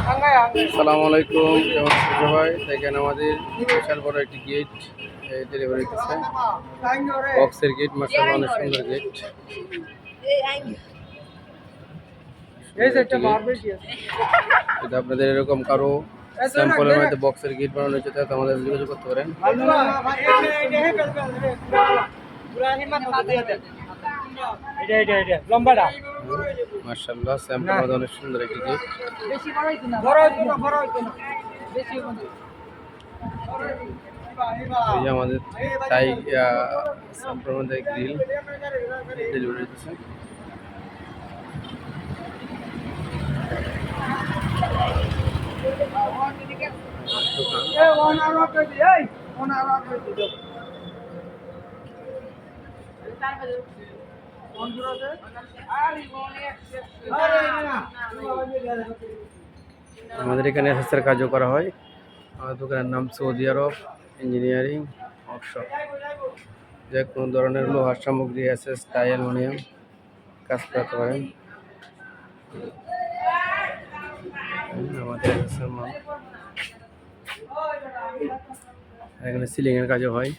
আসসালামু আলাইকুম, কেমন আছেন সবাই? দেখেন আমাদের বিশাল বড় একটি গেট ডেলিভারি দিচ্ছে। বক্সের গেট, মাশাআল্লাহ অনেক সুন্দর গেট। যদি আপনাদের এরকম কারো স্যাম্পলের মধ্যে বক্সের গেট বানানো হচ্ছে তাহলে আমাদের যোগাযোগ করতে পারেন। মাশাআল্লাহ স্যাম্পলের মধ্যে অনেক সুন্দর একটি গেট। এই যে আমাদের তাই স্যাম্পলের মধ্যে গ্রিল ডেলিভারি দিচ্ছে। আমাদের এখানে এসএসের কাজও করা হয়। আমাদের দোকানের নাম সৌদি আরব ইঞ্জিনিয়ারিং ওয়ার্কশপ। যে কোনো ধরনের লোহার সামগ্রী, এসএস, টাই, অ্যালুমিনিয়াম কাজ করতে পারেন। আমাদের এসএসের মাল। এখানে সিলিং এর কাজও হয়।